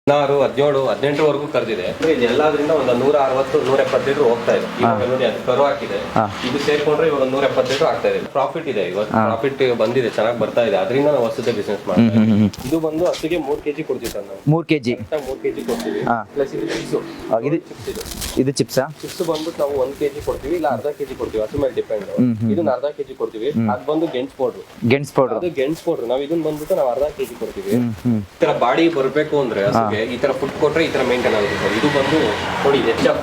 16, 17, 18ವರೆಗೂ ಕರೆದಿದೆ. ಇದು ಎಲ್ಲಾದ್ರಿಂದ ಒಂದು 160, 170 ಲೀಟರ್ ಹೋಗ್ತಾ ಇದೆ. ಇವಾಗ ನೋಡಿ ಅದು ಕರು ಹಾಕಿದೆ, ಇದು ಸೇರ್ಕೊಂಡ್ರೆ ಇವಾಗ 170 ಲೀಟರ್ ಆಗ್ತಾ ಇದೆ. ಪ್ರಾಫಿಟ್ ಇದೆ, ಇವಾಗ ಪ್ರಾಫಿಟ್ ಬಂದಿದೆ, ಚೆನ್ನಾಗಿ ಬರ್ತಾ ಇದೆ. ಅದರಿಂದ ನಾವು ಹೊಸದೇ ಬಿಸ್ನೆಸ್ ಮಾಡ್ತೀವಿ. ಇದು ಬಂದು ಹಸುಗೆ 3 kg ಕೊಡ್ತೀವಿ ಸರ್ ನಾವು. 3 kg 3 kg ಕೊಡ್ತೀವಿ. ಪ್ಲಸ್ ಇದು ಇದು ಚಿಪ್ಸಾ? ಚಿಪ್ಸ್ ಬಂದ್ಬಿಟ್ಟು ನಾವು 1 kg ಕೊಡ್ತೀವಿ, ಇಲ್ಲ ಅರ್ಧ kg ಕೊಡ್ತೀವಿ, ಹಸು ಮೇಲೆ ಡಿಪೆಂಡ್. ಇದನ್ನ ಅರ್ಧ kg ಕೊಡ್ತೀವಿ. ಅದು ಬಂದು ಗೆಣಸ್ ಪೌಡರ್, ಅದು ಗೆಣಸ್ ಪೌಡರ್. ನಾವು ಇದನ್ನ ಬಂದ್ಬಿಟ್ಟು ನಾವು ಅರ್ಧ kg ಕೊಡ್ತೀವಿ. ಈ ತರ ಬಾಡಿ ಬರ್ಬೇಕು ಅಂದ್ರೆ ಹಸುಗೆ ಈ ತರ ಫುಡ್ ಕೊಟ್ರೆ ಈ ತರ ಮೇಂಟೈನ್ ಆಗುತ್ತೆ ಸರ್. ಇದು ಬಂದು ನೋಡಿ HF,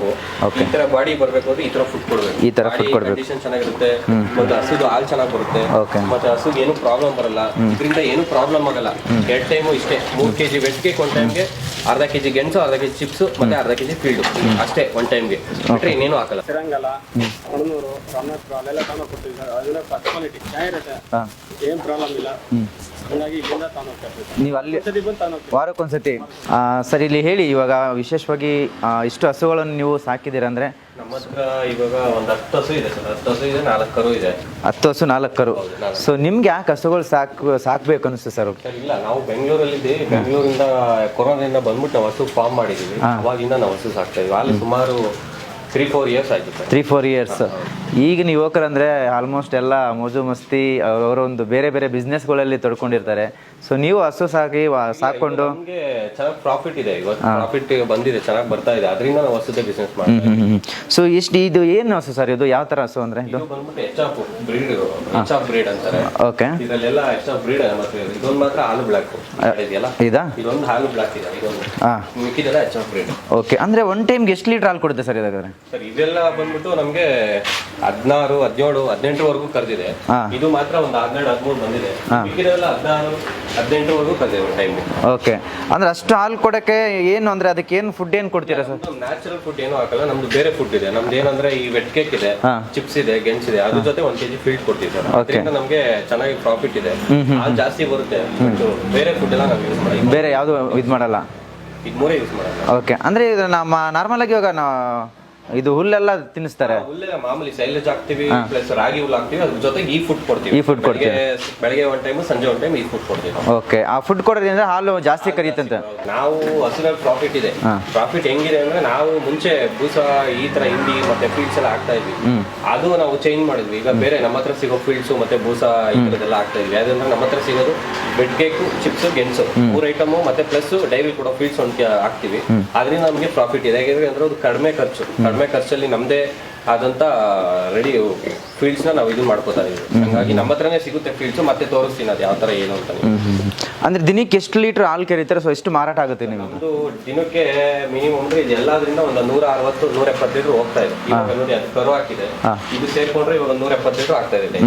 ಈ ತರ ಬಾಡಿ ಬರ್ಬೇಕು ಅಂದ್ರೆ ಈ ತರ ಫುಡ್ ಕೊಡ್ಬೇಕು. ಈ ತರ ಫುಡ್ ಕೊಡ್ಬೇಕು, ಕಂಡೀಷನ್ ಚೆನ್ನಾಗಿರುತ್ತೆ. ಮತ್ತೆ ಹಸುದು ಹಾಲು ಚೆನ್ನಾಗಿ ಬರುತ್ತೆ, ಮತ್ತೆ ಹಸುಗೆ ಏನು ಪ್ರಾಬ್ಲಮ್ ಬರಲ್ಲ. ಇದರಿಂದ ಏನು ಪ್ರಾಬ್ಲಮ್ ಆಗಲ್ಲ. 2 ಟೈಮು ಇಷ್ಟೇ, 3 kg ವೆಟ್ ಕೇಕ್ ಒಂದ್ ಟೈಮ್ಗೆ, ಅರ್ಧ kg ಗೆಣಸು, ಅರ್ಧ kg ಚಿಪ್ಸ್, ಮತ್ತೆ ಅರ್ಧ kg ಫೀಲ್ಡ್ ಅಷ್ಟೇ ಒಂದ್ ಟೈಮ್ಗೆ. ಬಿಟ್ರೆ ಇನ್ನೇನು ಹಾಕಲ್ಲ. ತಿರಂಗಲ, ಕಣನೂರು, ರಾಮನಾಥ್ಪುರ ಅಲ್ಲೆಲ್ಲ ತಗೊಂಡು ಕೊಡ್ತೀವಿ ಸರ್. ಅದೆಲ್ಲ ಫಸ್ಟ್ ಕ್ವಾಲಿಟಿ ಚೆನ್ನಾಗಿರುತ್ತೆ, ಏನ್ ಪ್ರಾಬ್ಲಮ್ ಇಲ್ಲ. ಹಂಗಾಗಿ ಇಲ್ಲಿಂದ ತಗೊಂಡು ನೀವು ಅಲ್ಲಿ ಬಂದು ವಾರಕ್ಕೊಂದ್ಸತಿ. ಸರ್ ಇಲ್ಲಿ ಹೇಳಿ, ಇವಾಗ ವಿಶೇಷವಾಗಿ ಇಷ್ಟು ಹಸುಗಳನ್ನು ನೀವು ಸಾಕಿದ್ದೀರ ಅಂದ್ರೆ? ನಮ್ಮ ಹತ್ರ ಇವಾಗ ಒಂದು 10 ಹಸು ಇದೆ ಸರ್. 10 ಹಸು ಇದೆ, 4 ಕರು ಇದೆ. 10 ಹಸು 4 ಕರು. ಸೊ ನಿಮ್ಗೆ ಯಾಕೆ ಹಸುಗಳು ಸಾಕ್ಬೇಕು ಅನಿಸ್ತು ಸರ್? ಇಲ್ಲ, ನಾವು ಬೆಂಗಳೂರಲ್ಲಿದ್ದೀವಿ. ಬೆಂಗಳೂರಿಂದ ಕೊರೋನಾದಿಂದ ಬಂದ್ಬಿಟ್ಟು ನಾವು ಹಸು ಫಾರ್ಮ್ ಮಾಡಿದ್ದೀವಿ. ಅವಾಗಿಂದ ನಾವು ಹಸು ಸಾಕ್ತಾ ಇದ್ವಿ. ಅಲ್ಲಿ ಸುಮಾರು 3-4 ಇಯರ್ಸ್ ಆಯ್ತು ಸರ್. 3-4 ಇಯರ್ಸ್. ಈಗಿನ ಯುವಕರಂದ್ರೆ ಆಲ್ಮೋಸ್ಟ್ ಎಲ್ಲ ಮೋಜು ಮಸ್ತಿ, ಅವರೊಂದು ಬೇರೆ ಬೇರೆ ಬಿಸ್ನೆಸ್ಗಳಲ್ಲಿ ತೊಡ್ಕೊಂಡಿರ್ತಾರೆ. ಸೊ ನೀವು ಹಸು ಸಾಕೊಂಡು ನಮಗೆ ಚೆನ್ನಾಗಿ ಪ್ರಾಫಿಟ್ ಇದೆ. ಇವತ್ತು ಪ್ರಾಫಿಟ್ ಬಂದಿದೆ, ಚೆನ್ನಾಗಿ ಬರ್ತಾ ಇದೆ. ಅದರಿಂದ ನಾವು ಹಸುದೇ ಬಿಸ್ನೆಸ್ ಮಾಡ್ತೀವಿ. ಸೊ ಇದು ಏನು ಹಸು ಸರ್? ಇದು ಯಾವ ತರ ಹಸು ಅಂದ್ರೆ? ಇದು ಬಂದ್ಬಿಟ್ಟು HF ಬ್ರೀಡ್ ಅಂತಾರೆ. ಓಕೆ, ಇದರಲ್ಲೆಲ್ಲ HF ಬ್ರೀಡ್. ಮತ್ತೆ ಇದೊಂದು ಮಾತ್ರ ಹಾಲು ಬ್ಲಾಕ್ ಇದೆಯಲ್ಲ, ಇದೊಂದು ಹಾಲು ಬ್ಲಾಕ್ ಇದೆ. ಇದೊಂದು ಮಿಕ್ಕಿದೆಲ್ಲ HF ಬ್ರೀಡ್. ಓಕೆ, ಅಂದ್ರೆ ಒನ್ ಟೈಮ್ಗೆ ಎಷ್ಟು ಲೀಟರ್ ಹಾಲು ಕೊಡುತ್ತೆ ಸರ್ ಇದಾದ್ರೆ? ಸರ್ ಇದೆಲ್ಲ ಬಂದ್ಬಿಟ್ಟು ನಮ್ಗೆ 16, 17, 18ವರೆಗೂ ಕರೆದಿದೆ. ಇದು ಮಾತ್ರ ಒಂದು 12, 13 ಬಂದಿದೆ. ಮಿಕ್ಕಿದೆಲ್ಲ 16, 18ವರೆಗೂ ಕರೆದಿದೆ ಒಂದು ಟೈಮ್. ಓಕೆ, ಅಂದ್ರೆ ಅಷ್ಟು ಹಾಲು ಕೊಡಕ್ಕೆ ಏನು ಅಂದ್ರೆ ಅದಕ್ಕೆ ಏನು ಫುಡ್ ಏನು ಕೊಡ್ತೀರಾ ಸರ್? ನ್ಯಾಚುರಲ್ ಫುಡ್ ಏನು ಹಾಕಲ್ಲ, ನಮ್ದು ಬೇರೆ ಫುಡ್ ಇದೆ. ನಮ್ದು ಏನಂದ್ರೆ ಈ ವೆಟ್ ಕೇಕ್ ಇದೆ, ಚಿಪ್ಸ್ ಇದೆ, ಗೆಣಸ್ ಇದೆ, ಅದ್ರ ಜೊತೆ 1 kg ಫೀಲ್ಡ್ ಕೊಡ್ತೀವಿ ಸರ್. ಅದರಿಂದ ನಮ್ಗೆ ಚೆನ್ನಾಗಿ ಪ್ರಾಫಿಟ್ ಇದೆ, ಹಾಲು ಜಾಸ್ತಿ ಬರುತ್ತೆ. ಬೇರೆ ಫುಡ್ ಎಲ್ಲ ನಾವು ಯೂಸ್ ಮಾಡಿ, ಬೇರೆ ಯಾವುದು ಇದು ಮಾಡಲ್ಲ, ಇದು ಮೂರೇ ಯೂಸ್ ಮಾಡಲ್ಲ. ಓಕೆ, ಅಂದ್ರೆ ಇದು ನಮ್ಮ ನಾರ್ಮಲ್ ಆಗಿ ಇವಾಗ ಇದು ಹುಲ್ಲೆಲ್ಲ ತಿನ್ನಿಸ್ತಾರೆ. ಹುಲ್ಲೆಲ್ಲ ಮಾಮೂಲಿ ಸೈಲೇಜ್ ಹಾಕ್ತಿವಿ, ಪ್ಲಸ್ ರಾಗಿ ಹುಲ್ಲು ಹಾಕ್ತಿವಿ. ಅದ್ರ ಜೊತೆಗೆ ಈ ಫುಡ್ ಕೊಡ್ತೀವಿ. ಈ ಫುಡ್ ಕೊಡ್ತೀವಿ ಬೆಳಗ್ಗೆ 1 ಟೈಮ್, ಸಂಜೆ 1 ಟೈಮ್ ಈ ಫುಡ್ ಕೊಡ್ತೀವಿ. ಓಕೆ, ಆ ಫುಡ್ ಕೊಡೋದ್ರಿಂದ ಹಾಲು ಜಾಸ್ತಿ ಕರೀತಂತೆ. ನಾವು ಹಸುರಲ್ಲಿ ಪ್ರಾಫಿಟ್ ಇದೆ. ಪ್ರಾಫಿಟ್ ಹೆಂಗಿದೆ ಅಂದ್ರೆ, ನಾವು ಮುಂಚೆ ಬೂಸ ಈ ತರ ಹಿಂಡಿ ಮತ್ತೆ ಫೀಲ್ಡ್ಸ್ ಎಲ್ಲ ಹಾಕ್ತಾ ಇದ್ವಿ. ಅದು ನಾವು ಚೇಂಜ್ ಮಾಡಿದ್ವಿ. ಈಗ ಬೇರೆ ನಮ್ಮ ಹತ್ರ ಸಿಗೋ ಫೀಲ್ಡ್ಸ್ ಮತ್ತೆ ಬೂಸ ಈ ತರದೆಲ್ಲ ಹಾಕ್ತಾ ಇದ್ವಿ. ಯಾಕಂದ್ರೆ ನಮ್ಮ ಹತ್ರ ಸಿಗೋದು ಬೆಡ್ ಕೇಕು, ಚಿಪ್ಸ್, ಗೆಣಸು 3 ಐಟಮು, ಮತ್ತೆ ಪ್ಲಸ್ ಡೈರಿ ಕೊಡೋ ಫೀಲ್ಡ್ಸ್ ಒಂದು ಹಾಕ್ತಿವಿ. ಅದರಿಂದ ನಮಗೆ ಪ್ರಾಫಿಟ್ ಇದೆ. ಯಾಕಂದ್ರೆ ಅಂದ್ರೆ ಅದು ಕಡಿಮೆ ಖರ್ಚಲ್ಲಿ ನಮ್ದೇ ಆದಂತ ರೆಡಿ ಫೀಲ್ಡ್ಸ್ ನಾವು ಇದು ಮಾಡ್ಕೋತಾ ಇದೀವಿ. ಹಂಗಾಗಿ ನಮ್ಮ ಹತ್ರನೇ ಸಿಗುತ್ತೆ ಫೀಲ್ಡ್ಸ್. ಮತ್ತೆ ತೋರಿಸ್ತೀನಿ ಅದು ಯಾವ ತರ ಏನು ಅಂತ. ಅಂದ್ರೆ ದಿನಕ್ಕೆ ಎಷ್ಟು ಲೀಟರ್ ಹಾಲು ಕರೀತಾರೆ? ಸೊ ಎಷ್ಟು ಮಾರಾಟ ಆಗುತ್ತೆ ನಿಮ್ದು? ದಿನಕ್ಕೆ ಮಿನಿಮಮ್ ಅಂದ್ರೆ ಇದು ಎಲ್ಲಾದ್ರಿಂದ ಒಂದು 160, 170 ಲೀಟರ್ ಹೋಗ್ತಾ ಇದೆ. ಇವಾಗ ನೋಡಿ ಅದು ಕರು ಹಾಕಿದೆ, ಇದು ಸೇರ್ಕೊಂಡ್ರೆ ಇವಾಗ 170 ಲೀಟರ್ ಆಗ್ತಾ ಇದೆ.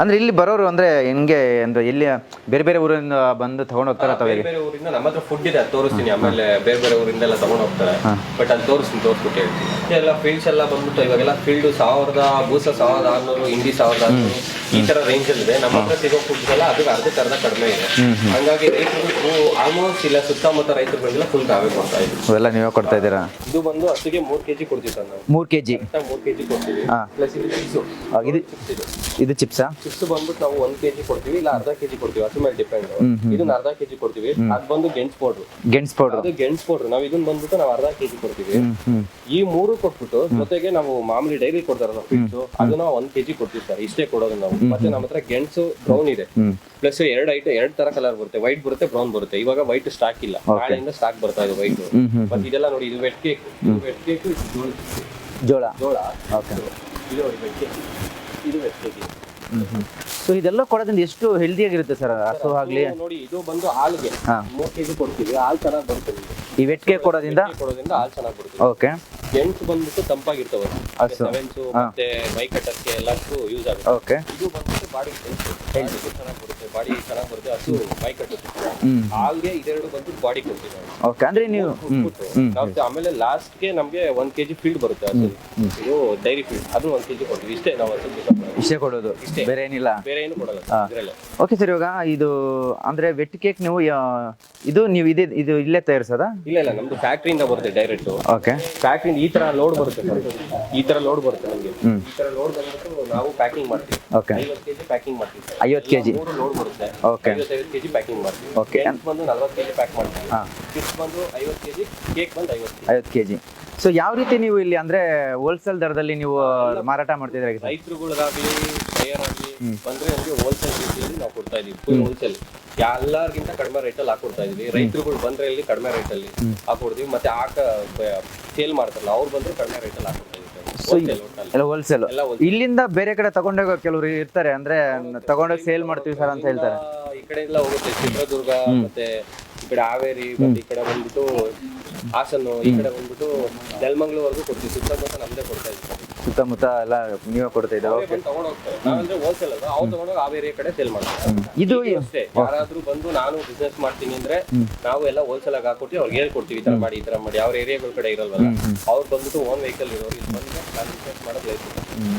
ಅಂದ್ರೆ ಇಲ್ಲಿ ಬರೋರು ಅಂದ್ರೆ ಹೆಂಗೆ ಅಂದ್ರೆ ಎಲ್ಲಿ ಬೇರೆ ಬೇರೆ ಊರಿಂದ ಬಂದು ತಗೊಂಡ್ ಹೋಗ್ತಾರೆ ಅಥವಾ ಬೇರೆ ಊರಿಂದ? ನಮ್ಮ ಹತ್ರ ಫುಡ್ ಇದೆ, ಅದು ತೋರಿಸ್ತೀನಿ. ಆಮೇಲೆ ಬೇರೆ ಬೇರೆ ಊರಿಂದ ಎಲ್ಲ ತಗೊಂಡ್ ಹೋಗ್ತಾರೆ. ಬಟ್ ಅಲ್ಲಿ ತೋರಿಸ್ಬಿಟ್ಟು ಹೇಳ್ತೀನಿ. ಎಲ್ಲ ಫೀಲ್ಡ್ಸ್ ಎಲ್ಲ ಬಂದ್ಬಿಟ್ಟು ಇವಾಗೆಲ್ಲ ಫೀಲ್ಡ್ 1000, ಬೂಸ 1600, ಹಿಂಡಿ 1600 ಈ ತರ ರೇಂಜ್ ಅಲ್ಲಿ ಇದೆ. ನಮ್ಮ ಹತ್ರ ಸಿಗೋ ಫುಡ್ಸ್ ಎಲ್ಲ ಅದಕ್ಕೆ ಅರ್ಧ ಕಡಿಮೆ ಇದೆ. ಹಂಗಾಗಿ ರೈತರು ಆಲ್ಮೋಸ್ಟ್ ಇಲ್ಲ, ಸುತ್ತಮುತ್ತ ರೈತರುಗಳಿಗೆಲ್ಲ ಫುಲ್ ನಾವೇ ಕೊಡ್ತಾ ಇದ್ದೀವಿ. ಎಲ್ಲ ನೀವೇ ಕೊಡ್ತಾ ಇದ್ದೀರಾ? ಇದು ಬಂದು ಹಸುಗೆ 3 kg ಕೊಡ್ತೀವಿ ಸರ್ ನಾವು. 3 kg 3 kg ಕೊಡ್ತೀವಿ. ಪ್ಲಸ್ ಇದು ಇದು ಚಿಪ್ಸಾ? ಚಿಪ್ಸ್ ಬಂದ್ಬಿಟ್ಟು ನಾವು 1 kg ಕೊಡ್ತೀವಿ, ಇಲ್ಲ ಅರ್ಧ kg ಕೊಡ್ತೀವಿ, ಹಸು ಮೇಲೆ ಡಿಪೆಂಡ್. ಇದನ್ನ ಅರ್ಧ kg ಕೊಡ್ತೀವಿ. ಅದು ಬಂದು ಗೆಣಸ್ ಪೌಡರ್, ಅದು ಗೆಣಸ್ ಪೌಡರ್. ನಾವು ಇದನ್ನ ಬಂದ್ಬಿಟ್ಟು ನಾವು ಅರ್ಧ kg ಕೊಡ್ತೀವಿ. ಈ 3 ಕೊಟ್ಬಿಟ್ಟು ಜೊತೆಗೆ ನಾವು ಮಾಮೂಲಿ ಡೈರಿ ಕೊಡ್ತಾರಲ್ಲ ಫೀಡ್ಸ್, ಅದನ್ನ 1 kg ಕೊಡ್ತೀವಿ ಸರ್. ಇಷ್ಟೇ ಕೊಡೋದು ನಾವು. ಮತ್ತೆ ನಮ್ಮ ಹತ್ರ ಗೆಣಸು ಬ್ರೌನ್ ಇದೆ, ಪ್ಲಸ್ 2 ತರ ಕಲರ್ ಬರುತ್ತೆ, ವೈಟ್ ಬರುತ್ತೆ, ಬ್ರೌನ್ ಬರುತ್ತೆ. ಇವಾಗ ವೈಟ್ ಸ್ಟಾಕ್ ಇಲ್ಲ, ನಾಳೆಯಿಂದ ಸ್ಟಾಕ್ ಬರ್ತಾ ಇದೆ ವೈಟ್. ಮತ್ತೆ ಇದೆಲ್ಲ ನೋಡಿ, ಇದು ವೆಟ್ ಕೇಕ್, ಜೋಳ. ಓಕೆ, ಇದು ವೆಟ್ ಕೇಕ್, ಇದು ವೆಟ್ ಕೇಕ್. ಸೊ ಇದೆಲ್ಲ ಕೊಡೋದ್ರಿಂದ ಎಷ್ಟು ಹೆಲ್ದಿ ಆಗಿರುತ್ತೆ ಸರ್ ಹಸು ಆಗ್ಲಿ? ನೋಡಿ, ಇದು ಬಂದು ಹಾಲಿಗೆ 3 kg ಕೊಡ್ತೀವಿ. ಹಾಲು ಚೆನ್ನಾಗಿ ಬರುತ್ತೆ. ಈ ವೆಟ್ ಕೇಕ್ ಕೊಡೋದ್ರಿಂದ ಹಾಲು ಚೆನ್ನಾಗಿ ಬರುತ್ತೆ. ಓಕೆ, ಗೆಣಸು ಬಂದ್ಬಿಟ್ಟು ತಂಪಾಗಿರ್ತವೆ, ಸೆವೆನ್ಸು ಮತ್ತೆ ಮೈ ಕಟ್ಟಕ್ಕೆ ಎಲ್ಲಕ್ಕೂ ಯೂಸ್ ಆಗುತ್ತೆ. ಓಕೆ, ಇದು ಬಂದ್ಬಿಟ್ಟು ಬಾಡಿ ಚೆನ್ನಾಗಿ ಬರುತ್ತೆ, ಬಾಡಿ ಚೆನ್ನಾಗಿ ಬರುತ್ತೆ. ಹಸು ಮೈ ಕಟ್ಟುತ್ತೆ. ಹಾಲ್ಗೆ ಇದೆರಡು ಬಂದು ಬಾಡಿ ಕೊಡ್ತೀವಿ ನಾವು. ಓಕೆ, ಅಂದ್ರೆ ನೀವು ಆಮೇಲೆ ಲಾಸ್ಟ್ಗೆ ನಮ್ಗೆ 1 kg ಫೀಲ್ಡ್ ಬರುತ್ತೆ ಹಸು. ಇದು ಡೈರಿ ಫೀಲ್ಡ್, ಅದು 1 kg ಕೊಡ್ತೀವಿ. ಇಷ್ಟೇ ನಾವು ಇಷ್ಟೇ ಕೊಡೋದು, ಬೇರೆ ಏನಿಲ್ಲ, ಬೇರೆ ಏನು ಕೊಡಲ್ಲ ಇದರಲ್ಲೇ. ಓಕೆ ಸರ್, ಇವಾಗ ಇದು ಅಂದ್ರೆ ವೆಟ್ ಕೇಕ್ ನೀವು ಇದು ನೀವು ಇದು ಇಲ್ಲೇ ತಯಾರಿಸೋದಾ? ಇಲ್ಲ, ನಮ್ದು ಫ್ಯಾಕ್ಟ್ರಿಯಿಂದ ಬರುತ್ತೆ ಡೈರೆಕ್ಟ್. ಓಕೆ, ಫ್ಯಾಕ್ಟ್ರಿಯಿಂದ ಈ ತರ ಲೋಡ್ ಬರುತ್ತೆ ಸರ್. ಈ ತರ ಲೋಡ್ ಬರುತ್ತೆ ನಮಗೆ. ಈ ತರ ಲೋಡ್ ಬಂದ್ಬಿಟ್ಟು ನಾವು ಪ್ಯಾಕಿಂಗ್ ಮಾಡ್ತೀವಿ. ಓಕೆ, 50 kg ಪ್ಯಾಕಿಂಗ್ ಮಾಡ್ತೀವಿ. 50 kg. 3 ಲೋಡ್ ಕೊಡುತ್ತೆ. Okay. 55 kg ಪ್ಯಾಕಿಂಗ್ ಮಾಡ್ತೀವಿ. Okay. ಗೆಣಸು ಬಂದು 40 kg ಪ್ಯಾಕ್ ಮಾಡ್ತೀವಿ. ಹಾ. ಚಿಪ್ಸ್ ಬಂದು 50 kg, ಕೇಕ್ ಬಂದು 50 kg. 50 kg. ಸೊ ಯಾವ ರೀತಿ ನೀವು ಇಲ್ಲಿ ಅಂದ್ರೆ ಹೋಲ್ಸೇಲ್ ದರದಲ್ಲಿ ನೀವು ಮಾರಾಟ ಮಾಡ್ತಿದ್ರೆ ರೈತರುಗಳಿಗಾಗ್ಲಿ ಬಯರ್ ಆಗಲಿ ಬಂದ್ರೆ ನಮಗೆ ಹೋಲ್ಸೇಲ್ ರೀತಿಯಲ್ಲಿ ನಾವು ಕೊಡ್ತಾ ಇದೀವಿ. ಫುಲ್ ಹೋಲ್ಸೇಲ್ ಎಲ್ಲರಿಗಿಂತ ಕಡಿಮೆ ರೇಟಲ್ಲಿ ಹಾಕೊಡ್ತಾ ಇದೀವಿ. ರೈತರುಗಳು ಬಂದ್ರೆ ಇಲ್ಲಿ ಕಡಿಮೆ ರೇಟಲ್ಲಿ ಹಾಕೊಡ್ತೀವಿ. ಮತ್ತೆ ಸೇಲ್ ಮಾಡ್ತಾರಲ್ಲ ಅವ್ರು ಬಂದ್ರೆ ಕಡಿಮೆ ರೇಟಲ್ಲಿ ಹಾಕೊಡ್ತಾ ಇದೀವಿ. ಎಲ್ಲ ಹೋಲ್ಸೇಲ್. ಇಲ್ಲಿಂದ ಬೇರೆ ಕಡೆ ತಗೊಂಡೋಗೋ ಕೆಲವರು ಇರ್ತಾರೆ, ಅಂದ್ರೆ ತಗೊಂಡೋಗಿ ಸೇಲ್ ಮಾಡ್ತೀವಿ ಸರ್ ಅಂತ ಹೇಳ್ತಾರೆ. ಈ ಕಡೆ ಎಲ್ಲ ಹೋಗುತ್ತೆ, ಚಿತ್ರದುರ್ಗ ಮತ್ತೆ ಈ ಕಡೆ ಹಾವೇರಿ, ಮತ್ತೆ ಈ ಕಡೆ ಬಂದ್ಬಿಟ್ಟು ಹಾಸನ್ನು, ಈ ಕಡೆ ಬಂದ್ಬಿಟ್ಟು ನೆಲಮಂಗ್ಲವರೆಗೂ ಕೊಡ್ತೀವಿ. ಸುತ್ತಮುತ್ತ ನಮ್ದೇ ಕೊಡ್ತಾ ಇದ್ದೀವಿ. ಸುತ್ತಮುತ್ತ ಎಲ್ಲ ನೀವೇ ಕೊಡ್ತಾ ಇದ್ದಾವೆ. ತಗೊಂಡ್ ಹೋಗ್ತಾರೆ. ನಾವಂದ್ರೆ ಹೋಲ್ಸೇಲ್ ಅಲ್ಲ, ಅವ್ರು ತಗೊಂಡೋಗಿ ಹಾವೇರಿ ಕಡೆ ಸೇಲ್ ಮಾಡ್ತಾರೆ. ಇದು ಅಷ್ಟೇ. ಯಾರಾದ್ರೂ ಬಂದು ನಾನು ಬಿಸ್ನೆಸ್ ಮಾಡ್ತೀನಿ ಅಂದ್ರೆ ನಾವು ಎಲ್ಲ ಹೋಲ್ಸೇಲ್ ಆಗಿ ಹಾಕೊಡ್ತೀವಿ. ಅವ್ರಿಗೆ ಹೇಳ್ಕೊಡ್ತೀವಿ, ಈ ತರ ಮಾಡಿ, ಈ ತರ ಮಾಡಿ. ಅವ್ರ ಏರಿಯಾಗಳ ಕಡೆ ಇರಲ್ವಲ್ಲ, ಅವ್ರು ಬಂದ್ಬಿಟ್ಟು ಓನ್ ವೆಹಿಕಲ್ ಇರೋರು ಇಲ್ಲಿ ಬಂದು ನಾನು ಬಿಸ್ನೆಸ್ ಮಾಡೋದು.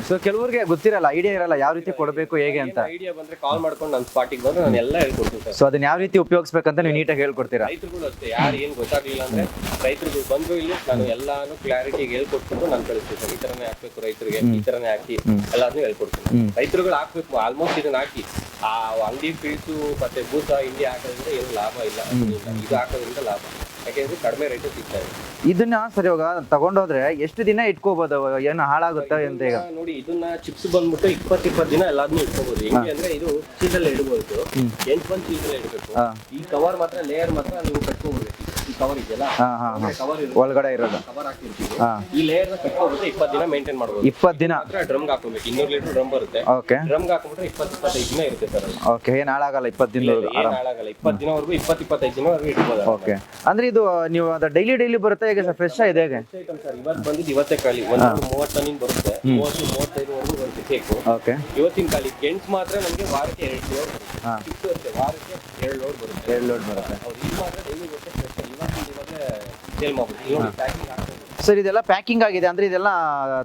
ಸೊ ಕೆಲವರಿಗೆ ಗೊತ್ತಿರಲ್ಲ, ಐಡಿಯಾ ಇರಲ್ಲ ಯಾವ ರೀತಿ ಕೊಡಬೇಕು ಹೇಗೆ ಅಂತ. ಐಡಿಯಾ ಬಂದ್ರೆ ಕಾಲ್ ಮಾಡ್ಕೊಂಡು ನನ್ನ ಸ್ಪಾಟಿಗೆ ಬಂದ್ರೆ ನಾನು ಎಲ್ಲ ಹೇಳ್ಕೊಡ್ತೀನಿ ಸರ್. ಸೊ ಅದನ್ನ ಯಾವ ರೀತಿ ಉಪಯೋಗಿಸ್ಬೇಕಂತ ನೀವು ನೀಟಾಗಿ ಹೇಳ್ಕೊಡ್ತೀರಾ. ರೈತರುಗಳು ಅಷ್ಟೇ, ಯಾರು ಏನ್ ಗೊತ್ತಾಗ್ಲಿಲ್ಲ ಅಂದ್ರೆ ರೈತರುಗಳು ಬಂದು ಇಲ್ಲಿ ನಾನು ಎಲ್ಲಾನು ಕ್ಲಾರಿಟಿಗೆ ಹೇಳ್ಕೊಟ್ಬಿಟ್ಟು ನಾನು ಕಳಿಸ್ತೀನಿ ಸರ್. ಈ ತರನೇ ಹಾಕ್ಬೇಕು ರೈತರಿಗೆ, ಈ ತರನೇ ಹಾಕಿ ಎಲ್ಲಾನು ಹೇಳ್ಕೊಡ್ತೀನಿ. ರೈತರುಗಳು ಹಾಕ್ಬೇಕು ಆಲ್ಮೋಸ್ಟ್ ಇದನ್ನ ಹಾಕಿ. ಆ ಅಂಗಡಿ ಫೀಲ್ಸು ಮತ್ತೆ ಬೂಸ ಇಂಡಿ ಹಾಕೋದ್ರಿಂದ ಏನು ಲಾಭ ಇಲ್ಲ. ಇದು ಹಾಕೋದ್ರಿಂದ ಲಾಭ, ಯಾಕೆಂದ್ರೆ ಕಡಿಮೆ ರೇಟ್ ಸಿಗ್ತಾ ಇದೆ. ಇದನ್ನ ಸರಿ ಇವಾಗ ತಗೊಂಡೋದ್ರೆ ಎಷ್ಟು ದಿನ ಇಟ್ಕೋಬಹುದು, ಏನು ಹಾಳಾಗುತ್ತಾ ಅಂತ? ಈಗ ನೋಡಿ, ಇದನ್ನ ಚಿಪ್ಸ್ ಬಂದ್ಬಿಟ್ಟು 20 ದಿನ ಎಲ್ಲಾದ್ನೂ ಇಟ್ಕೋಬಹುದು. ಹೆಂಗೆ ಅಂದ್ರೆ ಇದು ಚೀಲಲ್ಲಿ ಇಡಬಹುದು, 8 ಬಂದ್ ಚೀಲಲ್ಲಿ ಇಡಬೇಕು. ಈ ಕವರ್ ಮಾತ್ರ ಲೇಯರ್ ಮಾತ್ರ ನೀವು ಕಟ್ಕೋಬಹುದು. ಈ ಕವರ್ ಇದೆಯಲ್ಲ, ಕವರ್ ಒಳಗಡೆ ಇರೋದು ಕವರ್ ಹಾಕಿರ್ತೀವಿ. ಈ ಲೇಯರ್ ನ ಕಟ್ಕೋಬಹುದು. 20 ದಿನ ಮೇಂಟೈನ್ ಮಾಡಬಹುದು. 20 ದಿನ ಡ್ರಮ್ಗೆ ಹಾಕೋಬೇಕು. 200 ಲೀಟರ್ ಡ್ರಮ್ ಬರುತ್ತೆ. ಓಕೆ. ಡ್ರಮ್ಗೆ ಹಾಕೊಂಡ್ರೆ 20-25 ದಿನ ಇರುತ್ತೆ ಸರ್. ಓಕೆ, ಏನ್ ಹಾಳಾಗಲ್ಲ 20 ದಿನದವರೆಗೂ. ಏನ್ ಹಾಳಾಗಲ್ಲ. 20 ದಿನವರೆಗೂ 20-25 ದಿನವರೆಗೂ ಇಟ್ಬೋದು. ಓಕೆ. ಅಂದ್ರೆ ಇದು ನೀವು ಡೈಲಿ ಬರುತ್ತೆ ಹೇಗೆ ಸರ್? ಫ್ರೆಶ್ ಇದೆ ಹೇಗೆ? Item sir. ಇವತ್ತು ಬಂದಿದ್ದು ಇವತ್ತೇ ಖಾಲಿ. ಒಂದು 30 ಟನ್ನಿಂದ ಬರುತ್ತೆ. 30-35 ವರೆಗೂ ಬರುತ್ತೆ ಕೇಕು. ಓಕೆ. ಇವತ್ತಿನ ಖಾಲಿ. ಗೆಣಸು ಮಾತ್ರ ನಮಗೆ ವಾರಕ್ಕೆ 2 ಲೋಡ್. ಚಿಪ್ಸ್ ಅಷ್ಟೇ ವಾರಕ್ಕೆ 2 ಲೋಡ್ ಬರುತ್ತೆ. 2 ಲೋಡ್ ಬರುತ್ತೆ. ಹೌದು. ಇದು ಮಾತ್ರ ಡೈಲಿ ಬರುತ್ತೆ. ಇವಾಗಲೇ ಸೇಲ್ ಮಾಡ್ಬೋದು. ನೋಡಿ ಪ್ಯಾಕಿಂಗ್ ಆಗ್ತದೆ ಸರ್. ಇದೆಲ್ಲ ಪ್ಯಾಕಿಂಗ್ ಆಗಿದೆ ಅಂದ್ರೆ ಇದೆಲ್ಲ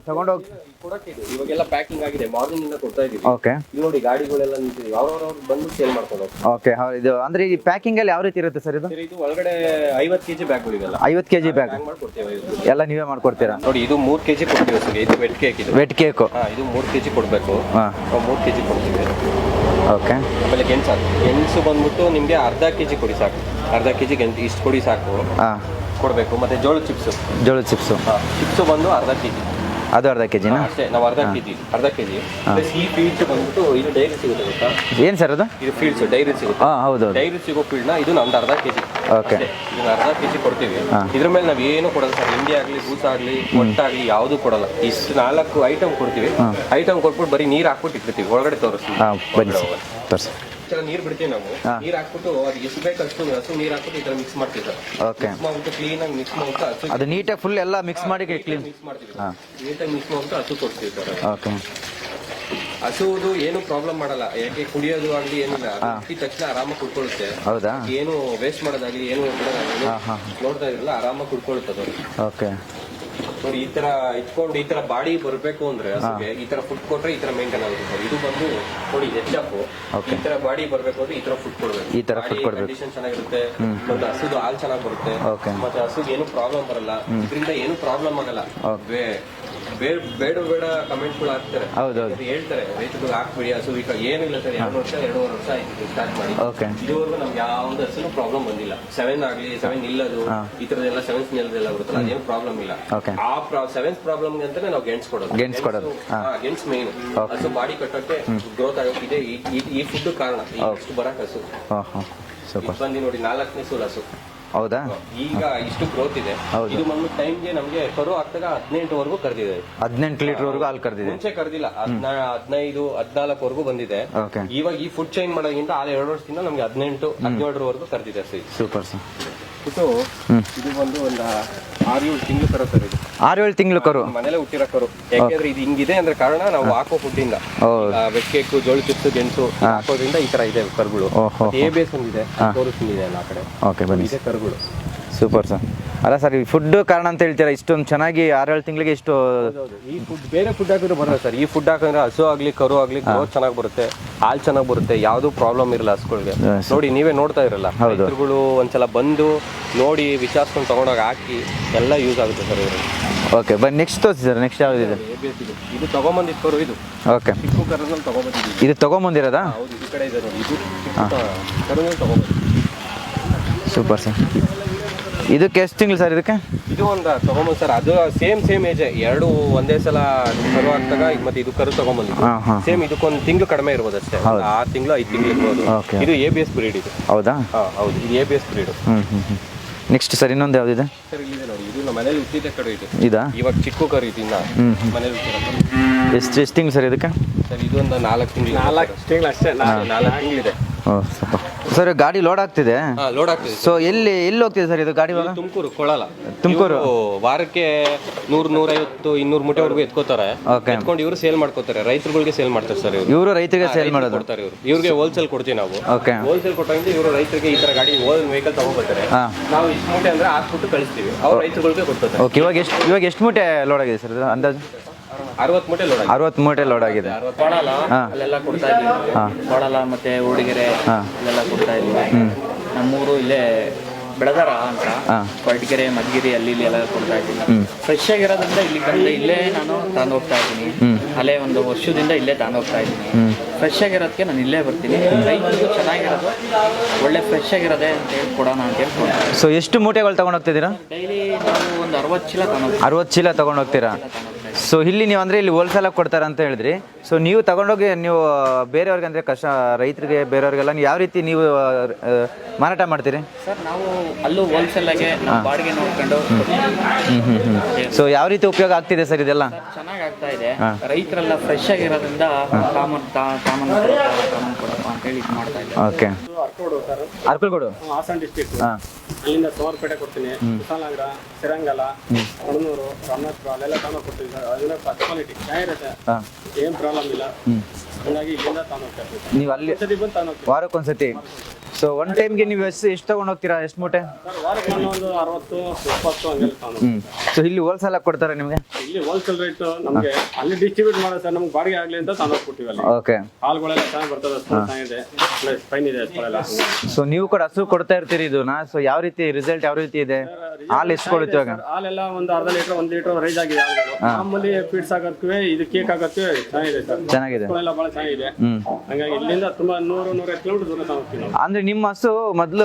ತಗೊಂಡೋಗಿ ಕೊಡಕ್ಕಿದೆ. ಇವಾಗೆಲ್ಲ ಪ್ಯಾಕಿಂಗ್ ಆಗಿದೆ. ಮಾರ್ನಿಂಗ್ ಇಂದ ಕೊಡ್ತಾ ಇದೀವಿ. ಓಕೆ. ಇಲ್ಲಿ ನೋಡಿ ಗಾಡಿಗಳೆಲ್ಲ ನಿಂತಿದೆ. ಅವ್ರವ್ರು ಬಂದು ಸೇಲ್ ಮಾಡ್ಕೊಂಡು ಹೋಗ್ತಾರೆ. ಓಕೆ. ಇದು ಅಂದ್ರೆ ಈ ಪ್ಯಾಕಿಂಗ್ ಅಲ್ಲಿ ಯಾವ ರೀತಿ ಇರುತ್ತೆ ಸರ್ ಇದು? ಇದು ಒಳಗಡೆ 50 kg ಬ್ಯಾಗ್ಗಳಿವೆಲ್ಲ. 50 kg ಬ್ಯಾಗ್ ಮಾಡ್ಕೊಡ್ತೇವೆ. ಎಲ್ಲ ನೀವೇ ಮಾಡ್ಕೊಡ್ತೀರಾ? ನೋಡಿ, ಇದು 3 kg ಕೊಡ್ತೀವಿ ಸರ್. ಇದು ವೆಟ್ ಕೇಕ್. ಇದು ವೆಟ್ ಕೇಕು. ಇದು 3 kg ಕೊಡಬೇಕು. 3 kg ಕೊಡ್ತೀವಿ. ಓಕೆ. ಆಮೇಲೆ ಗೆಣಸು ಬಂದ್ಬಿಟ್ಟು ನಿಮಗೆ ಅರ್ಧ kg ಕೊಡಿ ಸಾಕು. ಅರ್ಧ kg ಗೆಣಸು ಇಷ್ಟು ಕೊಡಿ ಸಾಕು ಕೊಡಬೇಕು. ಮತ್ತೆ ಜೋಳದ ಚಿಪ್ಸು. ಚಿಪ್ಸು ಬಂದು ಅರ್ಧ kg. ಅದು ಅರ್ಧ ಕೆಜಿನಾ? ಅಷ್ಟೇ. ನಾವು ಅರ್ಧ kg. ಪ್ಲಸ್ ಈ ಫೀಲ್ಸ್ ಬಂದ್ಬಿಟ್ಟು ಇದು ಡೈರಿ ಸಿಗುತ್ತೆ ಗೊತ್ತಾ? ಏನು ಸರ್ ಅದು? ಇದು ಫೀಲ್ಸ್ ಡೈರಿ ಸಿಗುತ್ತೆ. ಹೌದು. ಡೈರಿ ಸಿಗೋ ಫೀಲ್ಡ್ನ ಇದು ನಮ್ದು ಅರ್ಧ kg. ಓಕೆ. ಇದನ್ನ ಅರ್ಧ kg ಕೊಡ್ತೀವಿ. ಇದ್ರ ಮೇಲೆ ನಾವು ಏನು ಕೊಡಲ್ಲ ಸರ್. ಇಂಡಿ ಆಗಲಿ, ಬೂಸ ಆಗಲಿ, ಒಟ್ಟಾಗಲಿ ಯಾವುದು ಕೊಡಲ್ಲ. ಇಷ್ಟು 4 ಐಟಮ್ ಕೊಡ್ತೀವಿ. ಐಟಮ್ ಕೊಟ್ಬಿಟ್ಟು ಬರೀ ನೀರು ಹಾಕ್ಬಿಟ್ಟು ಇಟ್ಬಿಡ್ತೀವಿ. ಒಳಗಡೆ ತೋರಿಸ್ತೀವಿ. ತೋರಿಸಿ. ನೀರು ಬಿಡ್ತೀವಿ ನಾವು. ನೀರು ಹಾಕ್ಬಿಟ್ಟು ಅದು ಎಷ್ಟು ಬೇಕಷ್ಟು ನೀರು ಹಾಕ್ಬಿಟ್ಟು ಈ ಥರ ಮಿಕ್ಸ್ ಮಾಡ್ತೀವಿ ಸರ್. ಓಕೆ. ಮಾಡ್ಬಿಟ್ಟು ಕ್ಲೀನಾಗಿ ಮಿಕ್ಸ್ ಮಾಡ್ಬಿಟ್ಟು ಅದು ನೀಟಾಗಿ ಫುಲ್ ಎಲ್ಲ ಮಿಕ್ಸ್ ಮಾಡಿ ಕ್ಲೀನ್ ಮಿಕ್ಸ್ ಮಾಡ್ತೀವಿ. ನೀಟಾಗಿ ಮಿಕ್ಸ್ ಮಾಡ್ಬಿಟ್ಟು ಹಸು ಕೊಡ್ತೀವಿ ಸರ್. ಓಕೆ. ಹಸುವುದು ಏನು ಪ್ರಾಬ್ಲಮ್ ಮಾಡಲ್ಲ. ಯಾಕೆ ಕುಡಿಯೋದು ಆಗಲಿ ಏನಿಲ್ಲ. ಇಟ್ಟಿದ ತಕ್ಷಣ ಆರಾಮಾಗಿ ಕುಡ್ಕೊಳ್ಳುತ್ತೆ. ಹೌದಾ? ಏನು ವೇಸ್ಟ್ ಮಾಡೋದಾಗಲಿ ಏನು ಬಿಡೋದಾಗಲಿ ನೋಡ್ತಾ ಇರಲ್ಲ, ಆರಾಮಾಗಿ ಕುಡ್ಕೊಳ್ಳುತ್ತೆ ಅದು. ಓಕೆ. ನೋಡಿ, ಈ ತರ ಇಟ್ಕೊಂಡು ಈ ತರ ಬಾಡಿ ಬರಬೇಕು ಅಂದ್ರೆ ಹಸುಗೆ ಈ ತರ ಫುಡ್ ಕೊಟ್ರೆ ಈ ತರ ಮೇಂಟೈನ್ ಆಗುತ್ತೆ ಸರ್. ಇದು ಬಂದು ನೋಡಿ HF. ಈ ತರ ಬಾಡಿ ಬರಬೇಕು ಅಂದ್ರೆ ಈ ತರ ಫುಡ್ ಕೊಡ್ಬೇಕು. ಈ ತರ ಫುಡ್ ಕೊಡ್ಬೇಕು. ಕಂಡೀಷನ್ ಚೆನ್ನಾಗಿರುತ್ತೆ. ಮತ್ತೆ ಹಸುದು ಹಾಲು ಚೆನ್ನಾಗಿ ಬರುತ್ತೆ. ಮತ್ತೆ ಹಸುಗೆ ಏನು ಪ್ರಾಬ್ಲಮ್ ಬರಲ್ಲ. ಇದರಿಂದ ಏನು ಪ್ರಾಬ್ಲಮ್ ಆಗಲ್ಲ. ಬೇಡ ಕಮೆಂಟ್ಗಳು ಹಾಕ್ತಾರೆ. ಹೇಳ್ತಾರೆ ರೈತರು ಹಾಕ್ಬಿಡಿ ಹಸು ಏನಿಲ್ಲ ಸರ್. 2 ವರ್ಷ ಆಯ್ತು ಸ್ಟಾರ್ಟ್ ಮಾಡಿ. ಇದುವರೆಗೂ ನಮ್ಗೆ ಯಾವ್ದು ಹಸು ಪ್ರಾಬ್ಲಮ್ ಬಂದಿಲ್ಲ. 7 ಆಗ್ಲಿ 7 ನಿಲ್ಲದು ಈ ತರದೆಲ್ಲ 7 ನಿಲ್ಲದೆಲ್ಲ ಬರುತ್ತಲ್ಲ, ಅದೇನು ಪ್ರಾಬ್ಲಮ್ ಇಲ್ಲ. ಆ 7 ಪ್ರಾಬ್ಲಮ್ ಅಂತಾನೆ ನಾವು ಗೆಣಸು ಕೊಡೋದು. ಗೆಣಸು ಮೇನ್. ಹಸು ಬಾಡಿ ಕಟ್ಟಕ್ಕೆ ಗ್ರೋತ್ ಆಗೋಕೆ ಈ ಫುಡ್ ಕಾರಣ. ಇಷ್ಟು ಬರಕ್ ಹಸು ಬಂದು ನೋಡಿ 4ನೇ ಸೂಲ್ ಹಸು. ಹೌದಾ? ಈಗ ಇಷ್ಟು ಗ್ರೋತ್ ಇದೆ. ಇದು ನಮ್ಮ ಟೈಮ್ಗೆ ನಮ್ಗೆ ಕರು ಆಗ್ತಾಗ 18 ವರೆಗೂ ಕರೆದಿದೆ. 18 ಲೀಟರ್ ವರೆಗೂ ಹಾಲು ಕರೆದಿದೆ. ಮುಂಚೆ ಕರೆದಿಲ್ಲ. 15, 14 ವರೆಗೂ ಬಂದಿದೆ. ಇವಾಗ ಈ ಫುಡ್ ಚೇಂಜ್ ಮಾಡೋದ್ರಿಂದ 2 ವರ್ಷದಿಂದ ನಮ್ಗೆ 18, 17 ವರೆಗೂ ಕರೆದಿದೆ. Super sir. ಇದು ಬಂದು ಒಂದು 6-7 ತಿಂಗಳು ಕರು ಸರ್. ಇದು 6-7 ತಿಂಗಳು ಕರು ಮನೇಲೆ ಹುಟ್ಟಿರೋ ಕರು. ಯಾಕೆಂದ್ರೆ ಇದು ಹಿಂಗಿದೆ ಅಂದ್ರೆ ಕಾರಣ ನಾವು ಹಾಕೋ ಫುಡ್ ಇಂದ ವೆಟ್ ಕೇಕು, ಜೋಳ ಚಿಪ್ಸ್, ಗೆಣಸು ಹಾಕೋದ್ರಿಂದ ಈ ತರ ಇದೆ ಕರುಗಳು. ಬೇಸ್ ಒಂದಿದೆ, ತೋರಿಸ್ ಬಂದಿದೆ ಎಲ್ಲ ಕಡೆ. ಓಕೆ, ಬನ್ನಿ. ಇದೆ ಕರುಗಳು. Super sir. ಅಲ್ಲ ಸರ್, ಈ ಫುಡ್ ಕಾರಣ ಅಂತ ಹೇಳ್ತೀರಾ ಇಷ್ಟೊಂದು ಚೆನ್ನಾಗಿ 6-7 ತಿಂಗಳಿಗೆ ಇಷ್ಟು? ಈ ಫುಡ್ ಬೇರೆ ಫುಡ್ ಹಾಕಿದ್ರೆ ಬರಲ್ಲ ಸರ್. ಈ ಫುಡ್ ಹಾಕಿದ್ರೆ ಹಸು ಆಗ್ಲಿ ಕರು ಆಗ್ಲಿ ಗ್ರೋತ್ ಚೆನ್ನಾಗಿ ಬರುತ್ತೆ, ಹಾಲು ಚೆನ್ನಾಗಿ ಬರುತ್ತೆ, ಯಾವ್ದು ಪ್ರಾಬ್ಲಮ್ ಇರಲ್ಲ ಹಸುಗಳಿಗೆ. ನೋಡಿ, ನೀವೇ ನೋಡ್ತಾ ಇರಲ್ಲ. ರೈತರುಗಳು ಒಂದ್ಸಲ ಬಂದು ನೋಡಿ ವಿಚಾರಿಸ್ಕೊಂಡು ತಗೊಂಡೋಗಿ ಹಾಕಿ ಎಲ್ಲ ಯೂಸ್ ಆಗುತ್ತೆ ಸರ್ ಇವರು. ಓಕೆ ಬನ್ನಿ ನೆಕ್ಸ್ಟ್ ತೋರಿಸಿ ಸರ್. ನೆಕ್ಸ್ಟ್ ಯಾವುದಿದೆ? ABS ಇದು ತೊಗೊಂಬಂದಿದ್ದು ಕರು ಇದು ಓಕೆ. ಚಿಕ್ಕ ಕರುನಲ್ಲಿ ತೊಗೊಂಬಂದಿದ್ದೀವಿ. ಇದು ತೊಗೊಂಬಂದಿರೋದಾ? ಹೌದು, ಈ ಕಡೆ ಇದೆ ನೋಡಿ, ಇದು ಚಿಕ್ಕ ಕರುನಲ್ಲಿ ತೊಗೊಂಬಂದಿದ್ದೀವಿ. Super sir. ಇದಕ್ಕೆ ಎಷ್ಟು ತಿಂಗಳು ಸರ್ ಇದಕ್ಕೆ? ಇದು ಒಂದು ತೊಗೊಂಬಂದು ಸರ್, ಅದು ಸೇಮ್ ಏಜ್, ಎರಡು ಒಂದೇ ಸಲ ಕರು ಹಾಕ್ದಾಗ ಮತ್ತೆ ಇದು ಕರು ತೊಗೊಂಬಂದಿದ್ದು ಹಾಂ ಹಾಂ. ಸೇಮ್. ಇದಕ್ಕೊಂದು ತಿಂಗಳು ಕಡಿಮೆ ಇರ್ಬೋದು ಅಷ್ಟೇ, 6 ತಿಂಗಳು 5 ತಿಂಗಳು ಇರ್ಬೋದು. Okay. ಇದು ABS ಬ್ರೀಡ್ ಇದು. ಹೌದಾ? ಹಾಂ ಹೌದು, ಇದು ABS ಬ್ರೀಡ್. ನೆಕ್ಸ್ಟ್ ಸರ್ ಇನ್ನೊಂದು ಯಾವುದಿದೆ ಸರ್? ಇಲ್ಲಿದೆ ನೋಡಿ, ಇದು ನಮ್ಮ ಮನೇಲಿ ಹುಟ್ಟಿದ ಕರು ಇದು. ಇದಾ? ಇವಾಗ ಚಿಕ್ಕ ಕರು ಇದು, ಇನ್ನ ಮನೇಲಿ ಹುಟ್ಟಿದ ಕರು. ಎಷ್ಟು ತಿಂಗಳು ಸರ್ ಇದಕ್ಕೆ? ಸರ್ ಇದೊಂದು 4 ತಿಂಗಳು. 4 ತಿಂಗಳು ಅಷ್ಟೇ. 4 ತಿಂಗಳಿದೆ. ಓ ಸೂಪರ್ ಸರ್. ಗಾಡಿ ಲೋಡ್ ಆಗ್ತಿದೆ? ಹಾಂ, ಲೋಡ್ ಆಗ್ತಿದೆ. ಸೊ ಎಲ್ಲಿ ಹೋಗ್ತಿದೆ ಸರ್ ಇದು ಗಾಡಿ? ಇವಾಗ ತುಮಕೂರು, ಕೊಳ್ಳಲ್ಲ. ತುಮಕೂರು ವಾರಕ್ಕೆ 100, 150, 200 ಮೂಟೆವರೆಗೂ ಎತ್ಕೋತಾರೆ. ಓಕೆ. ಎತ್ಕೊಂಡು ಇವರು ಸೇಲ್ ಮಾಡ್ಕೋತಾರೆ, ರೈತರುಗಳಿಗೆ ಸೇಲ್ ಮಾಡ್ತಾರೆ ಸರ್ ಇವರು. ಇವರು ರೈತರಿಗೆ ಸೇಲ್ ಮಾಡೋದು? ಕೊಡ್ತಾರೆ ಇವರು. ಇವ್ರಿಗೆ ಹೋಲ್ಸೇಲ್ ಕೊಡ್ತೀವಿ ನಾವು. ಓಕೆ. ಹೋಲ್ಸೇಲ್ ಕೊಟ್ಟಾಗ ಇವರು ರೈತರಿಗೆ ಈ ತರ ಗಾಡಿ ವೆಹಿಕಲ್ ತಗೊಂಡ್ಬರ್ತಾರೆ. ಹಾಂ. ನಾವು ಇಷ್ಟು ಮೂಟೆ ಅಂದ್ರೆ ಹಾಕ್ಬಿಟ್ಟು ಕಳಿಸ್ತೀವಿ, ಅವ್ರು ರೈತರುಗಳಿಗೆ ಕೊಡ್ತಾರೆ. ಓಕೆ. ಇವಾಗ ಎಷ್ಟು ಮೂಟೆ ಲೋಡ್ ಆಗಿದೆ ಸರ್ ಇದು ಅಂದಾಜು? 60 ಮೂಟೆ ಲೋಡ್ ಆಗಿದೆ. 60 ಮೂಟೆ ಲೋಡ್ ಆಗಿದೆ. ಕೊಡಲ್ಲ ಹಾಂ. ಅಲ್ಲೆಲ್ಲ ಕೊಡ್ತಾ ಇದ್ದೀವಿ. ಕೊಡಲ್ಲ ಮತ್ತೆ ಊಡಿಗೆರೆ ಹಾಂ. ಅಲ್ಲೆಲ್ಲ ಕೊಡ್ತಾ ಇದ್ದೀವಿ. ನಮ್ಮೂರು ಇಲ್ಲೇ ಬೆಳಗಾರ ಅಂತ, ಕೊರಟಗೆರೆ, ಮಧುಗಿರಿ ಅಲ್ಲಿ ಇಲ್ಲಿ ಎಲ್ಲ ಕೊಡ್ತಾ ಇದ್ದೀನಿ. ಫ್ರೆಶ್ ಆಗಿರೋದ್ರಿಂದ ಇಲ್ಲಿ ಬಂದು ಇಲ್ಲೇ ನಾನು ತಗೊಂಡು ಹೋಗ್ತಾ ಇದ್ದೀನಿ. ಅಲ್ಲೇ ಒಂದು ವರ್ಷದಿಂದ ಇಲ್ಲೇ ತಗೊಂಡು ಹೋಗ್ತಾ ಇದ್ದೀನಿ. ಫ್ರೆಶ್ ಆಗಿರೋದಕ್ಕೆ ನಾನು ಇಲ್ಲೇ ಬರ್ತೀನಿ. ರೈತರಿಗೂ ಚೆನ್ನಾಗಿರೋದು, ಒಳ್ಳೆ ಫ್ರೆಶ್ ಆಗಿರೋದೆ ಅಂತ ಹೇಳಿ ಕೊಡೋಣ ಅಂತ ಹೇಳ್ಕೊಂಡು. ಸೊ ಎಷ್ಟು ಮೂಟೆಗಳು ತಗೊಂಡು ಹೋಗ್ತಿದ್ದೀರಾ? ಡೈಲಿ ನಾವು ಒಂದು 60 ಚೀಲ ತಗೊಂಡು 60 ಚೀಲ ತಗೊಂಡು ಹೋಗ್ತೀರಾ? ಸೊ ಇಲ್ಲಿ ನೀವು ಅಂದರೆ ಇಲ್ಲಿ ಹೋಲ್ಸೇಲಾಗಿ ಕೊಡ್ತಾರೆ ಅಂತ ಹೇಳಿದ್ರಿ. ಸೊ ನೀವು ತಗೊಂಡೋಗಿ ನೀವು ಬೇರೆಯವ್ರಿಗೆ ಅಂದರೆ ರೈತರಿಗೆ ಬೇರೆಯವ್ರಿಗೆಲ್ಲ ನೀವು ಯಾವ ರೀತಿ ನೀವು ಮಾರಾಟ ಮಾಡ್ತೀರಿ ಸರ್? ನಾವು ಅಲ್ಲೂ ಹೋಲ್ಸೇಲಾಗೆ ಬಾಡಿಗೆ ನೋಡ್ಕೊಂಡು. ಸೊ ಯಾವ ರೀತಿ ಉಪಯೋಗ ಆಗ್ತಿದೆ ಸರ್ ಇದೆಲ್ಲ? ಚೆನ್ನಾಗಿ ಆಗ್ತಾ ಇದೆ. ರೈತರೆಲ್ಲ ಫ್ರೆಶ್ ಆಗಿರೋದ್ರಿಂದ ಸಾಮಾನು ಕೊಡಪ್ಪ ಅಂತ ಹೇಳಿ ಇದು ಮಾಡ್ತಾ ಇದ್ದಾರೆ. Okay. Arkodu sir, Arkalgodu, Hassan district. ಹಾಂ. ಅಲ್ಲಿಂದ ಸೋಮವಾರಪೇಟೆ ಕೊಡ್ತೀನಿ, ಕುಶಾಲನಗರ, ಸಿರಂಗಲ, ಕಣನೂರು, ರಾಮನಾಥ್ಪುರ ಅಲ್ಲೆಲ್ಲ ತಗೊಂಡು ಕೊಡ್ತೀನಿ ಸರ್. ಅದನ್ನ ಫಸ್ಟ್ ಕ್ವಾಲಿಟಿ ಚೆನ್ನಾಗಿರುತ್ತೆ, ಹಾಂ. ಏನು ಪ್ರಾಬ್ಲಮ್ ಇಲ್ಲ. ಹಂಗಾಗಿ ಇಲ್ಲಿಂದ ತಗೊಂಡು ಹೋಗ್ತಾ ಇರ್ತೀವಿ. ನೀವು ಅಲ್ಲಿ ಸತಿ ಬಂದು ತಗೊಂಡು ಹೋಗ್ತೀವಿ ವಾರಕ್ಕೊಂದ್ಸತಿ. ಸೊ ಒನ್ ಟೈಮ್ಗೆ ನೀವು ಎಷ್ಟು ತಗೊಂಡು ಹೋಗ್ತೀರಾ? ಎಷ್ಟು ಮೂಟೆ ಸರ್? ವಾರಕ್ಕೆ ನಾನು ಒಂದು 60, 70 ಹಂಗೆಲ್ಲ ತಗೊಂಡು. ಸೊ ಇಲ್ಲಿ ಹೋಲ್ಸೇಲಾಗಿ ಕೊಡ್ತಾರೆ ನಿಮಗೆ? ಇಲ್ಲಿ ಹೋಲ್ಸೇಲ್ ರೇಟ್ ನಮಗೆ ಅಲ್ಲಿ ಡಿಸ್ಟ್ರಿಬ್ಯೂಟ್ ಮಾಡೋದು ಸರ್, ನಮ್ಗೆ ಬಾಡಿಗೆ ಆಗಲಿ ಅಂತ ತಗೊಂಡು ಹೋಗ್ಬಿಟ್ಟಿವಿ ಅಲ್ಲಿ. ಓಕೆ. ಹಾಲುಗಳೆಲ್ಲ ಚೆನ್ನಾಗಿ ಬರ್ತದೆ, ಚೆನ್ನಾಗಿದೆ, ಫೈನ್ ಇದೆ ಹಸುಗಳೆಲ್ಲ. ಸೊ ನೀವು ಕೂಡ ಹಸು ಕೊಡ್ತಾ ಇರ್ತೀರಿ ಇದನ್ನ. ಸೊ ಯಾವ ರೀತಿ ರಿಸಲ್ಟ್ ಯಾವ ರೀತಿ ಇದೆ? ಹಾಲು ಎಷ್ಟು ಕೊಡುತ್ತೆ ಇವಾಗ? ಹಾಲೆಲ್ಲ ಒಂದು ಅರ್ಧ ಲೀಟರ್ 1 ಲೀಟರ್ ರೈಸ್ ಆಗಿದೆ. ಮಾಮೂಲಿ ಫೀಡ್ಸ್ ಆಗೋದಕ್ಕೆ ಇದು ಕೇಕ್ ಆಗೋದಕ್ಕೆ ಚೆನ್ನಾಗಿದೆ ಸರ್. ಚೆನ್ನಾಗಿದೆ, ಹಸುಗಳೆಲ್ಲ ಬಹಳ ಚೆನ್ನಾಗಿದೆ. ಹಂಗಾಗಿ ಇಲ್ಲಿಂದ ತುಂಬಾ 100-150 ಕಿಲೋಮೀಟರ್ ದೂರ ತಗೊಂಡ್ತೀವಿ ನಾವು. ಅಂದ್ರೆ ನಿಮ್ಮ ಹಸು ಮೊದಲು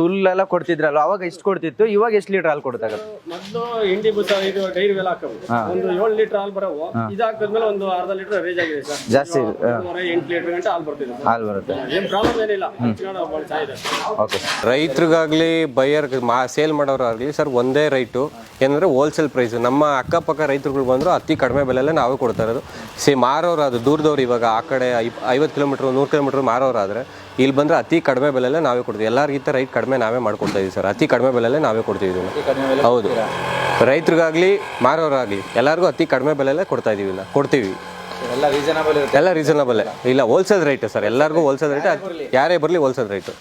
ಹುಲ್ಲೆಲ್ಲ ಕೊಡ್ತಿದ್ರಲ್ಲ, ಅವಾಗ ಎಷ್ಟು ಕೊಡ್ತಿತ್ತು? ಇವಾಗ ಎಷ್ಟು ಲೀಟರ್ ಹಾಲು ಕೊಡ್ತಾಗ? ಮೊದಲು ಹಿಂಡಿ ಬುಸ ಇದು ಡೈರಿ ವೆಲ್ ಹಾಕವು ಒಂದು 7 ಲೀಟರ್ ಹಾಲು ಬರವು. ಇದು ಹಾಕಿದ್ಮೇಲೆ ಒಂದು ಅರ್ಧ ಲೀಟರ್ ರೇಜ್ ಆಗಿದೆ ಸರ್. ಜಾಸ್ತಿ 8 ಲೀಟರ್ ಗಂಟೆ ಹಾಲು ಬರ್ತಿದೆ ಸರ್. ಹಾಲು ಬರುತ್ತೆ, ಏನ್ ಪ್ರಾಬ್ಲಮ್ ಏನಿಲ್ಲ. ಬಹಳ ಚೆನ್ನಾಗಿದೆ. ಓಕೆ. ರೈತರಿಗಾಗ್ಲಿ ಬೈಯರ್ ಸೇಲ್ ಮಾಡೋರಾಗಲಿ ಸರ್ ಒಂದೇ ರೈಟು, ಏನಂದರೆ ಹೋಲ್ಸೇಲ್ ಪ್ರೈಸ್. ನಮ್ಮ ಅಕ್ಕಪಕ್ಕ ರೈತರುಗಳು ಬಂದರು ಅತಿ ಕಡಿಮೆ ಬೆಲೆಯಲ್ಲೇ ನಾವೇ ಕೊಡ್ತಾ ಇರೋದು. ಮಾರೋರು ಅದು ದೂರದವ್ರು, ಇವಾಗ ಆ ಕಡೆ 50 ಕಿಲೋಮೀಟ್ರ್ 100 ಕಿಲೋಮೀಟ್ರ್ ಮಾರೋರಾದರೆ ಇಲ್ಲಿ ಬಂದರೆ ಅತಿ ಕಡಿಮೆ ಬೆಲೆಯಲ್ಲೇ ನಾವೇ ಕೊಡ್ತೀವಿ. ಎಲ್ಲರಿಗಿಂತ ರೈಟ್ ಕಡಿಮೆ ನಾವೇ ಮಾಡ್ಕೊಡ್ತಾ ಇದೀವಿ ಸರ್. ಅತಿ ಕಡಿಮೆ ಬೆಲೆಯಲ್ಲೇ ನಾವೇ ಕೊಡ್ತೀವಿ ಇದನ್ನು. ಹೌದು, ರೈತರಿಗಾಗಲಿ ಮಾರೋರಾಗಲಿ ಎಲ್ಲರಿಗೂ ಅತಿ ಕಡಿಮೆ ಬೆಲೆಯಲ್ಲೇ ಕೊಡ್ತಾ ಇದೀವಿ, ಇಲ್ಲ ಕೊಡ್ತೀವಿ. ಎಲ್ಲ ರೀಸನಬಲ್ ಇರುತ್ತೆ? ಎಲ್ಲ ರೀಸನಬಲ್ ಇಲ್ಲ, ಹೋಲ್ಸೇಲ್ ರೇಟ್ ಸರ್. ಎಲ್ಲರಿಗೂ ಹೋಲ್ಸೇಲ್ ರೇಟ್, ಯಾರೇ ಬರಲಿ ಹೋಲ್ಸೇಲ್ ರೇಟು.